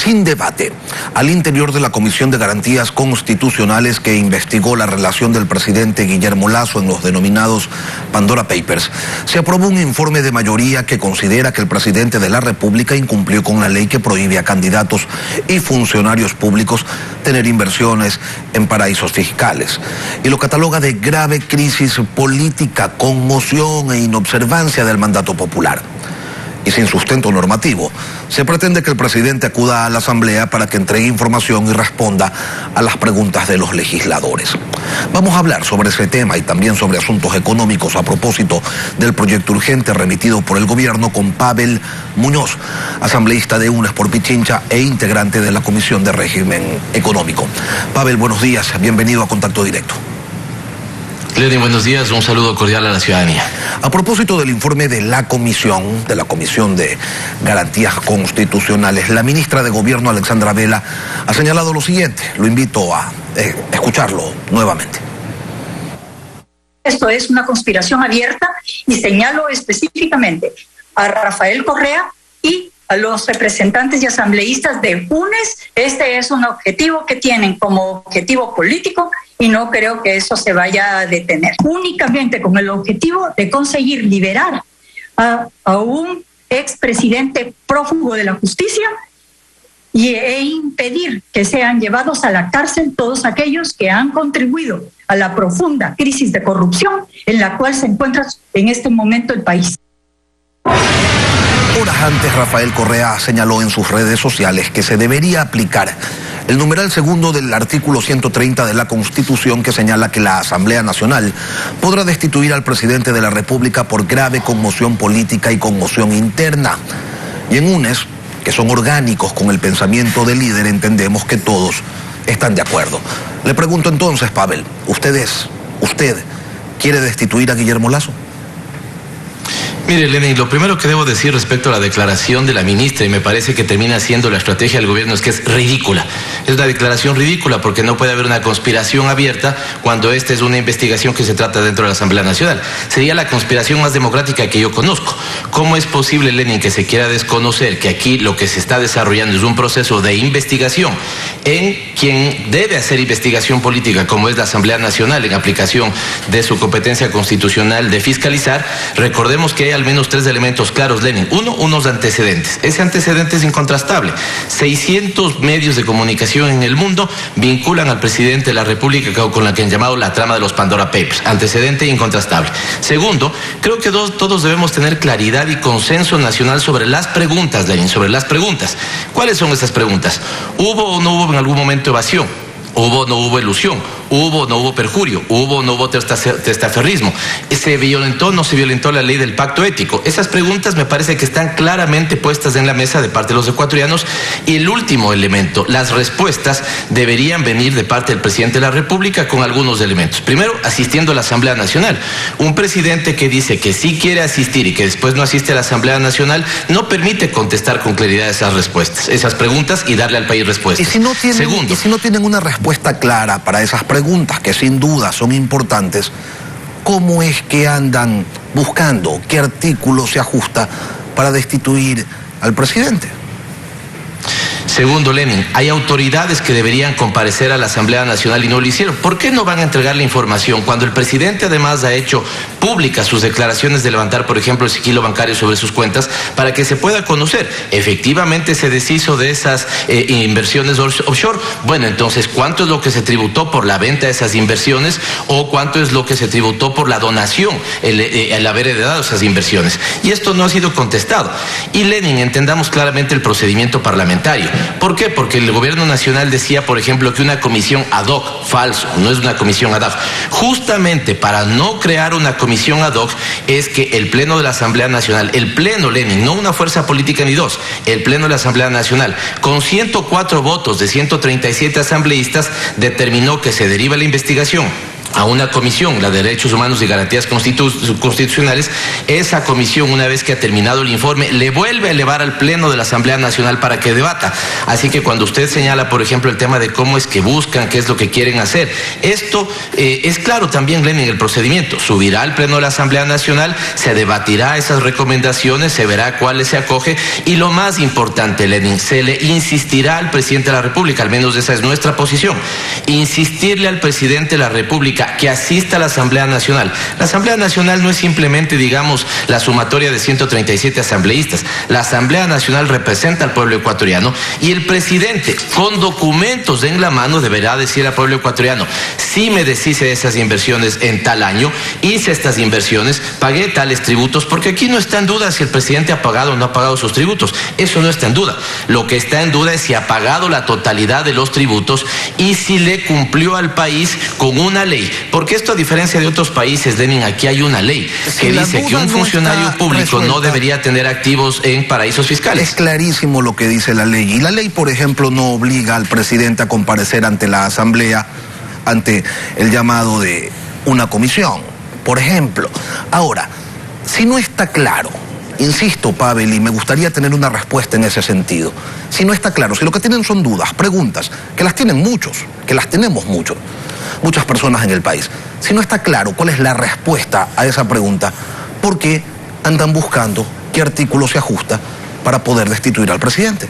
sin debate al interior de la Comisión de Garantías Constitucionales que investigó la relación del presidente Guillermo Lasso en los denominados Pandora Papers. Se aprobó un informe de mayoría que considera que el presidente de la República incumplió con la ley que prohíbe a candidatos y funcionarios públicos tener inversiones en paraísos fiscales y lo cataloga de grave crisis política, conmoción e inobservancia del mandato popular. Y sin sustento normativo, se pretende que el presidente acuda a la Asamblea para que entregue información y responda a las preguntas de los legisladores. Vamos a hablar sobre ese tema y también sobre asuntos económicos a propósito del proyecto urgente remitido por el gobierno con Pavel Muñoz, asambleísta de UNES por Pichincha e integrante de la Comisión de Régimen Económico. Pavel, buenos días, bienvenido a Contacto Directo. Lenin, buenos días, un saludo cordial a la ciudadanía. A propósito del informe de la Comisión de Garantías Constitucionales, la ministra de Gobierno, Alexandra Vela, ha señalado lo siguiente. Lo invito a escucharlo nuevamente. Esto es una conspiración abierta y señalo específicamente a Rafael Correa y a los representantes y asambleístas de UNES. Este es un objetivo que tienen como objetivo político y no creo que eso se vaya a detener. Únicamente con el objetivo de conseguir liberar a un expresidente prófugo de la justicia e impedir que sean llevados a la cárcel todos aquellos que han contribuido a la profunda crisis de corrupción en la cual se encuentra en este momento el país. Horas antes, Rafael Correa señaló en sus redes sociales que se debería aplicar el numeral segundo del artículo 130 de la Constitución que señala que la Asamblea Nacional podrá destituir al presidente de la República por grave conmoción política y conmoción interna. Y en UNES, que son orgánicos con el pensamiento del líder, entendemos que todos están de acuerdo. Le pregunto entonces, Pavel, ¿usted quiere destituir a Guillermo Lasso? Mire, Lenin, lo primero que debo decir respecto a la declaración de la ministra, y me parece que termina siendo la estrategia del gobierno, es que es ridícula. Es una declaración ridícula porque no puede haber una conspiración abierta cuando esta es una investigación que se trata dentro de la Asamblea Nacional. Sería la conspiración más democrática que yo conozco. ¿Cómo es posible, Lenin, que se quiera desconocer que aquí lo que se está desarrollando es un proceso de investigación en quien debe hacer investigación política, como es la Asamblea Nacional, en aplicación de su competencia constitucional de fiscalizar? Recordemos que hay al menos 3 elementos claros, Lenin. Uno, unos antecedentes. Ese antecedente es incontrastable. 600 medios de comunicación en el mundo vinculan al presidente de la República con la que han llamado la trama de los Pandora Papers. Antecedente incontrastable. Segundo, creo que todos debemos tener claridad y consenso nacional sobre las preguntas, Lenin, sobre las preguntas. ¿Cuáles son esas preguntas? ¿Hubo o no hubo en algún momento evasión? ¿Hubo o no hubo ilusión? ¿Hubo o no hubo perjurio? ¿Hubo o no hubo testaferrismo? ¿Se violentó o no se violentó la ley del pacto ético? Esas preguntas me parece que están claramente puestas en la mesa de parte de los ecuatorianos. Y el último elemento, las respuestas deberían venir de parte del presidente de la República con algunos elementos. Primero, asistiendo a la Asamblea Nacional. Un presidente que dice que sí quiere asistir y que después no asiste a la Asamblea Nacional no permite contestar con claridad esas respuestas, esas preguntas y darle al país respuestas. ¿Y si no tienen una respuesta clara para esas preguntas, que sin duda son importantes, cómo es que andan buscando qué artículo se ajusta para destituir al presidente? Segundo, Lenin, hay autoridades que deberían comparecer a la Asamblea Nacional y no lo hicieron. ¿Por qué no van a entregar la información cuando el presidente además ha hecho públicas sus declaraciones de levantar, por ejemplo, el sigilo bancario sobre sus cuentas para que se pueda conocer? Efectivamente se deshizo de esas inversiones offshore. Bueno, entonces, ¿cuánto es lo que se tributó por la venta de esas inversiones o cuánto es lo que se tributó por la donación, el haber heredado esas inversiones? Y esto no ha sido contestado. Y, Lenin, entendamos claramente el procedimiento parlamentario. ¿Por qué? Porque el gobierno nacional decía, por ejemplo, que una comisión ad hoc, falso, no es una comisión ad hoc. Justamente para no crear una comisión ad hoc es que el Pleno de la Asamblea Nacional, el Pleno, Lenin, no una fuerza política ni dos, el Pleno de la Asamblea Nacional, con 104 votos de 137 asambleístas, determinó que se deriva la investigación a una comisión, la de Derechos Humanos y Garantías Constitucionales. Esa comisión, una vez que ha terminado el informe, le vuelve a elevar al Pleno de la Asamblea Nacional para que debata. Así que cuando usted señala, por ejemplo, el tema de cómo es que buscan, qué es lo que quieren hacer, esto es claro también, Lenin, el procedimiento. Subirá al Pleno de la Asamblea Nacional, se debatirá esas recomendaciones, se verá cuáles se acoge y lo más importante, Lenin, se le insistirá al presidente de la República, al menos esa es nuestra posición, insistirle al presidente de la República que asista a la Asamblea Nacional. La Asamblea Nacional no es simplemente, digamos, la sumatoria de 137 asambleístas. La Asamblea Nacional representa al pueblo ecuatoriano y el presidente, con documentos en la mano, deberá decir al pueblo ecuatoriano: si me deshice de esas inversiones en tal año, hice estas inversiones, pagué tales tributos, porque aquí no está en duda si el presidente ha pagado o no ha pagado sus tributos. Eso no está en duda. Lo que está en duda es si ha pagado la totalidad de los tributos y si le cumplió al país con una ley. Porque esto, a diferencia de otros países, Lenin, aquí hay una ley que dice que un funcionario público no debería tener activos en paraísos fiscales. Es clarísimo lo que dice la ley. Y la ley, por ejemplo, no obliga al presidente a comparecer ante la Asamblea ante el llamado de una comisión, por ejemplo. Ahora, si no está claro, insisto, Pavel, y me gustaría tener una respuesta en ese sentido, si no está claro, si lo que tienen son dudas, preguntas, que las tienen muchos, que las tenemos muchas personas en el país, si no está claro cuál es la respuesta a esa pregunta, ¿por qué andan buscando qué artículo se ajusta para poder destituir al presidente?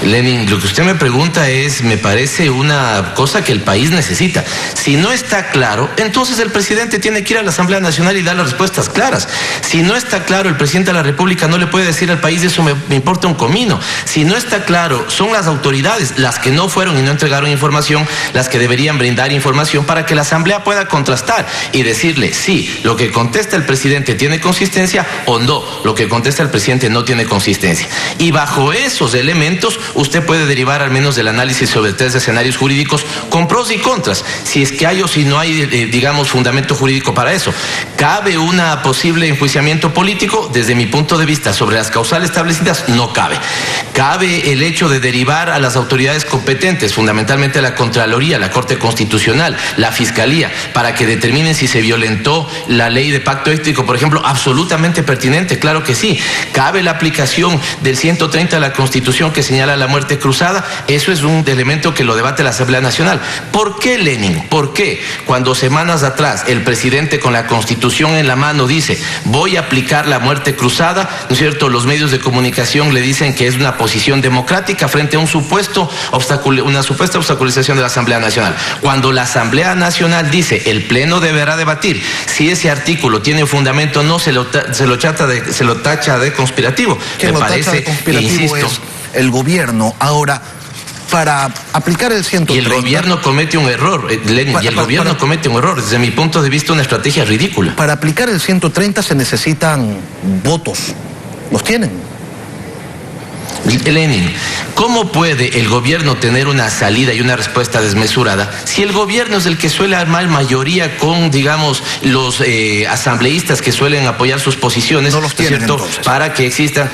Lenin, lo que usted me pregunta me parece una cosa que el país necesita. Si no está claro, entonces el presidente tiene que ir a la Asamblea Nacional y dar las respuestas claras. Si no está claro, el presidente de la República no le puede decir al país: eso me importa un comino. Si no está claro, son las autoridades las que no fueron y no entregaron información, las que deberían brindar información para que la Asamblea pueda contrastar y decirle: sí, lo que contesta el presidente tiene consistencia, o no, lo que contesta el presidente no tiene consistencia. Y bajo esos elementos, usted puede derivar al menos del análisis sobre 3 escenarios jurídicos con pros y contras, si es que hay o si no hay, digamos, fundamento jurídico para eso. ¿Cabe una posible enjuiciamiento político? Desde mi punto de vista, sobre las causales establecidas, no cabe. Cabe el hecho de derivar a las autoridades competentes, fundamentalmente la Contraloría, la Corte Constitucional, la Fiscalía, para que determinen si se violentó la ley de pacto ético, por ejemplo. Absolutamente pertinente, claro que sí. Cabe la aplicación del 130 de la Constitución que señala la muerte cruzada. Eso es un elemento que lo debate la Asamblea Nacional. ¿Por qué, Lenin? ¿Por qué cuando semanas atrás el presidente, con la Constitución en la mano, dice: voy a aplicar la muerte cruzada, ¿no es cierto?, los medios de comunicación le dicen que es una posición democrática frente a una supuesta obstaculización de la Asamblea Nacional? Cuando la Asamblea Nacional dice: el Pleno deberá debatir si ese artículo tiene fundamento, no se lo tacha de conspirativo. Me parece, insisto, el gobierno. Ahora, para aplicar el 130... Y el gobierno comete un error, Lenin, comete un error. Desde mi punto de vista, una estrategia ridícula. Para aplicar el 130 se necesitan votos. ¿Los tienen? Lenin, ¿cómo puede el gobierno tener una salida y una respuesta desmesurada si el gobierno es el que suele armar mayoría con, digamos, los asambleístas que suelen apoyar sus posiciones? No los tienen, entonces, para que existan...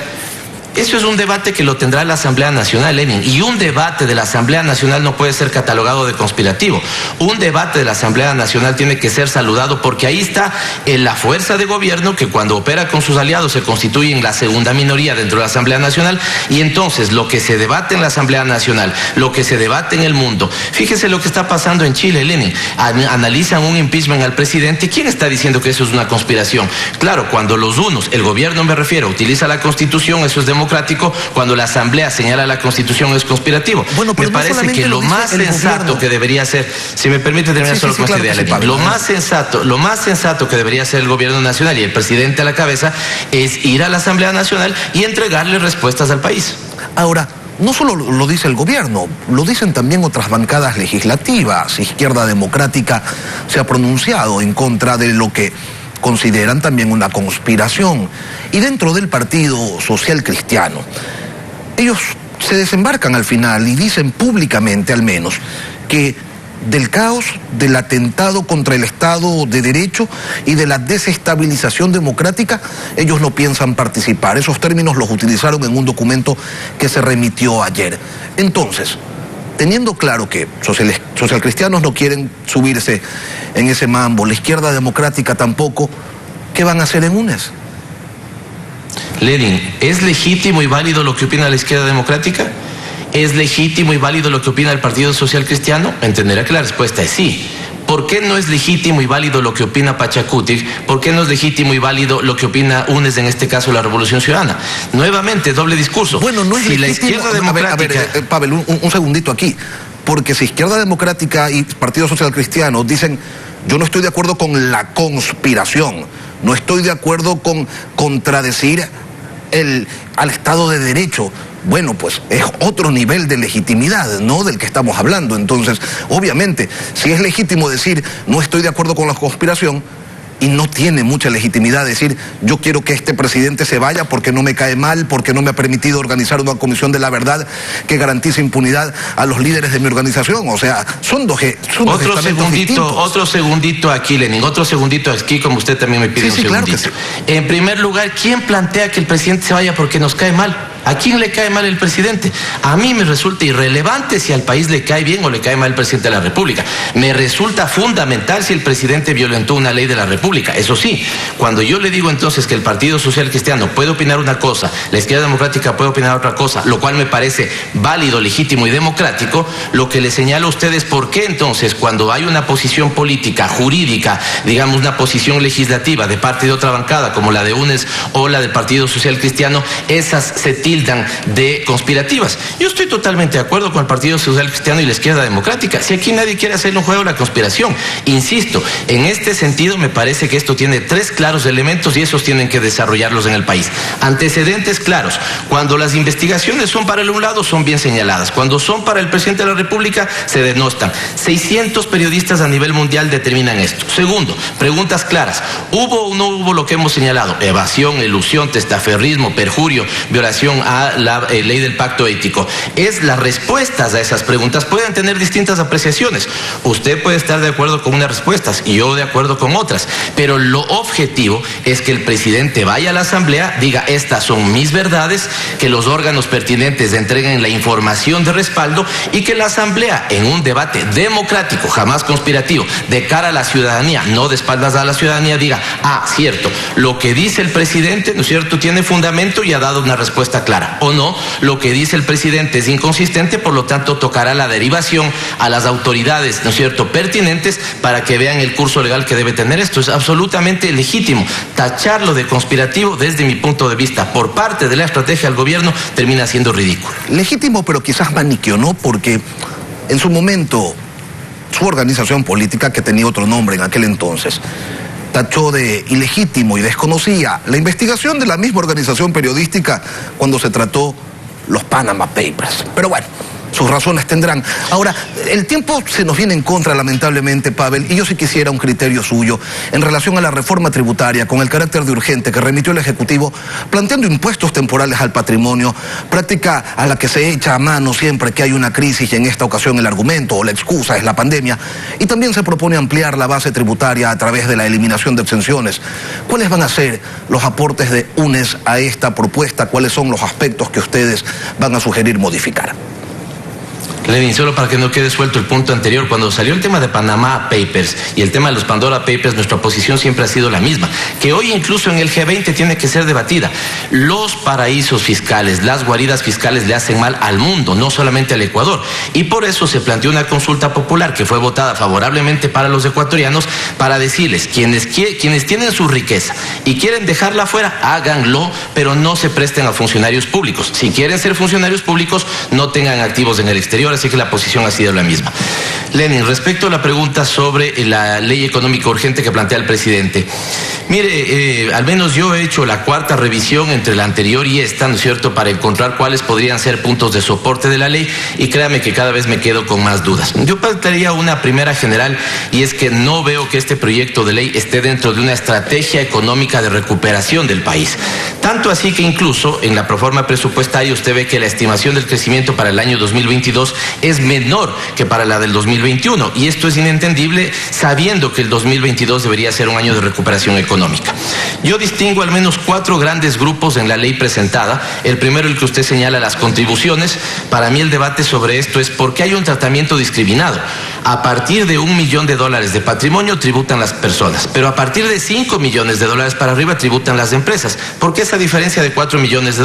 Eso es un debate que lo tendrá la Asamblea Nacional, Lenin, y un debate de la Asamblea Nacional no puede ser catalogado de conspirativo. Un debate de la Asamblea Nacional tiene que ser saludado, porque ahí está la fuerza de gobierno que, cuando opera con sus aliados, se constituye en la segunda minoría dentro de la Asamblea Nacional. Y entonces lo que se debate en la Asamblea Nacional, lo que se debate en el mundo, fíjese lo que está pasando en Chile, Lenin. Analizan un impeachment al presidente. ¿Quién está diciendo que eso es una conspiración? Claro, cuando los unos, el gobierno me refiero, utiliza la Constitución, eso es democrático. Cuando la Asamblea señala la Constitución, es conspirativo. Bueno, me parece que lo más sensato que debería ser, si me permite terminar solo con esta idea, Lenin, lo más sensato que debería hacer el gobierno nacional y el presidente a la cabeza es ir a la Asamblea Nacional y entregarle respuestas al país. Ahora, no solo lo dice el gobierno, lo dicen también otras bancadas legislativas. Izquierda Democrática se ha pronunciado en contra de lo que consideran también una conspiración. Y dentro del Partido Social Cristiano, ellos se desembarcan al final y dicen públicamente, al menos, que del caos, del atentado contra el Estado de Derecho y de la desestabilización democrática, ellos no piensan participar. Esos términos los utilizaron en un documento que se remitió ayer. Entonces, teniendo claro que socialcristianos no quieren subirse en ese mambo, la izquierda democrática tampoco, ¿qué van a hacer en UNES? Lenin, ¿es legítimo y válido lo que opina la izquierda democrática? ¿Es legítimo y válido lo que opina el Partido Social Cristiano? Entenderá que la respuesta es sí. ¿Por qué no es legítimo y válido lo que opina Pachacutic? ¿Por qué no es legítimo y válido lo que opina UNES, en este caso la Revolución Ciudadana? Nuevamente, doble discurso. Bueno, no es si legítimo. La izquierda democrática... A ver, Pavel, un segundito aquí. Porque si Izquierda Democrática y Partido Social Cristiano dicen, yo no estoy de acuerdo con la conspiración, no estoy de acuerdo con contradecir al Estado de Derecho, bueno, pues es otro nivel de legitimidad, ¿no?, del que estamos hablando. Entonces, obviamente, si es legítimo decir no estoy de acuerdo con la conspiración, y no tiene mucha legitimidad decir yo quiero que este presidente se vaya porque no me cae mal, porque no me ha permitido organizar una comisión de la verdad que garantice impunidad a los líderes de mi organización. O sea, son dos estamentos distintos. Otro segundito aquí, Lenin, otro segundito aquí, como usted también me pide un segundito. Claro que sí. En primer lugar, ¿quién plantea que el presidente se vaya porque nos cae mal? ¿A quién le cae mal el presidente? A mí me resulta irrelevante si al país le cae bien o le cae mal el presidente de la República. Me resulta fundamental si el presidente violentó una ley de la República. Eso sí, cuando yo le digo entonces que el Partido Social Cristiano puede opinar una cosa, la izquierda democrática puede opinar otra cosa, lo cual me parece válido, legítimo y democrático, lo que le señalo a ustedes por qué entonces cuando hay una posición política, jurídica, digamos una posición legislativa de parte de otra bancada como la de UNES o la del Partido Social Cristiano, esas se tildan de conspirativas. Yo estoy totalmente de acuerdo con el Partido Social Cristiano y la izquierda democrática. Si aquí nadie quiere hacerle un juego a la conspiración, insisto, en este sentido me parece que esto tiene tres claros elementos y esos tienen que desarrollarlos en el país. Antecedentes claros. Cuando las investigaciones son para el un lado, son bien señaladas. Cuando son para el presidente de la República, se denostan. 600 periodistas a nivel mundial determinan esto. Segundo, preguntas claras. ¿Hubo o no hubo lo que hemos señalado? Evasión, elusión, testaferrismo, perjurio, violación a la ley del pacto ético. Las respuestas a esas preguntas pueden tener distintas apreciaciones. Usted puede estar de acuerdo con unas respuestas y yo de acuerdo con otras, pero lo objetivo es que el presidente vaya a la Asamblea, diga estas son mis verdades, que los órganos pertinentes entreguen la información de respaldo y que la Asamblea, en un debate democrático, jamás conspirativo, de cara a la ciudadanía, no de espaldas a la ciudadanía, diga, cierto, lo que dice el presidente, ¿no es cierto?, tiene fundamento y ha dado una respuesta clara, o no, lo que dice el presidente es inconsistente, por lo tanto tocará la derivación a las autoridades, ¿no es cierto?, pertinentes para que vean el curso legal que debe tener esto. Es absolutamente legítimo. Tacharlo de conspirativo, desde mi punto de vista, por parte de la estrategia del gobierno, termina siendo ridículo. Legítimo, pero quizás maniqueo, ¿no? Porque en su momento, su organización política, que tenía otro nombre en aquel entonces, tachó de ilegítimo y desconocía la investigación de la misma organización periodística cuando se trató los Panama Papers. Pero bueno, sus razones tendrán. Ahora, el tiempo se nos viene en contra, lamentablemente, Pavel, y yo sí quisiera un criterio suyo en relación a la reforma tributaria con el carácter de urgente que remitió el Ejecutivo, planteando impuestos temporales al patrimonio, práctica a la que se echa a mano siempre que hay una crisis, y en esta ocasión el argumento o la excusa es la pandemia, y también se propone ampliar la base tributaria a través de la eliminación de exenciones. ¿Cuáles van a ser los aportes de UNES a esta propuesta? ¿Cuáles son los aspectos que ustedes van a sugerir modificar? Lenin, solo para que no quede suelto el punto anterior, cuando salió el tema de Panama Papers y el tema de los Pandora Papers, nuestra posición siempre ha sido la misma, que hoy incluso en el G20 tiene que ser debatida. Los paraísos fiscales, las guaridas fiscales le hacen mal al mundo, no solamente al Ecuador, y por eso se planteó una consulta popular que fue votada favorablemente para los ecuatorianos, para decirles, quienes tienen su riqueza y quieren dejarla fuera, háganlo, pero no se presten a funcionarios públicos. Si quieren ser funcionarios públicos, no tengan activos en el exterior, así que la posición ha sido la misma. Lenin, respecto a la pregunta sobre la ley económica urgente que plantea el presidente, mire, al menos yo he hecho la cuarta revisión entre la anterior y esta, ¿no es cierto?, para encontrar cuáles podrían ser puntos de soporte de la ley, y créame que cada vez me quedo con más dudas. Yo plantearía una primera general, y es que no veo que este proyecto de ley esté dentro de una estrategia económica de recuperación del país. Tanto así que incluso en la proforma presupuestaria usted ve que la estimación del crecimiento para el año 2022 es menor que para la del 2021, y esto es inentendible sabiendo que el 2022 debería ser un año de recuperación económica. económica. Yo distingo al menos 4 grandes grupos en la ley presentada. El primero, el que usted señala, las contribuciones. Para mí el debate sobre esto es por qué hay un tratamiento discriminado. A partir de $1 millón de patrimonio tributan las personas, pero a partir de $5 millones para arriba tributan las empresas. ¿Por qué esa diferencia de $4 millones?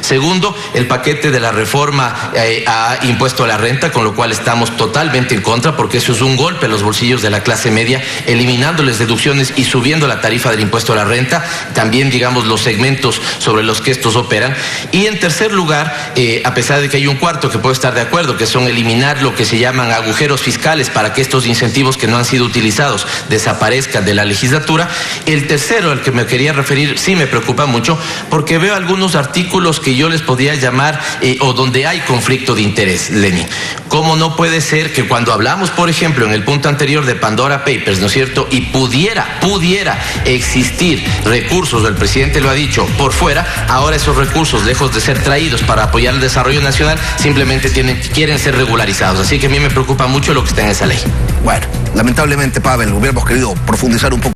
Segundo, el paquete de la reforma a impuesto a la renta, con lo cual estamos totalmente en contra, porque eso es un golpe a los bolsillos de la clase media, eliminándoles deducciones y subiendo la tarifa del impuesto a la renta, también digamos los segmentos sobre los que estos operan. Y en tercer lugar, a pesar de que hay un cuarto que puedo estar de acuerdo, que son eliminar lo que se llaman agujeros fiscales para que estos incentivos que no han sido utilizados desaparezcan de la legislatura. El tercero, al que me quería referir, sí me preocupa mucho, porque veo algunos artículos que yo les podría llamar o donde hay conflicto de interés, Lenin. ¿Cómo no puede ser que cuando hablamos, por ejemplo, en el punto anterior de Pandora Papers, ¿no es cierto?, y pudiera existir recursos, el presidente lo ha dicho, por fuera, ahora esos recursos, lejos de ser traídos para apoyar el desarrollo nacional, simplemente quieren ser regularizados? Así que a mí me preocupa mucho lo que está en esa ley. Bueno, lamentablemente, Pavel, hubiéramos querido profundizar un poco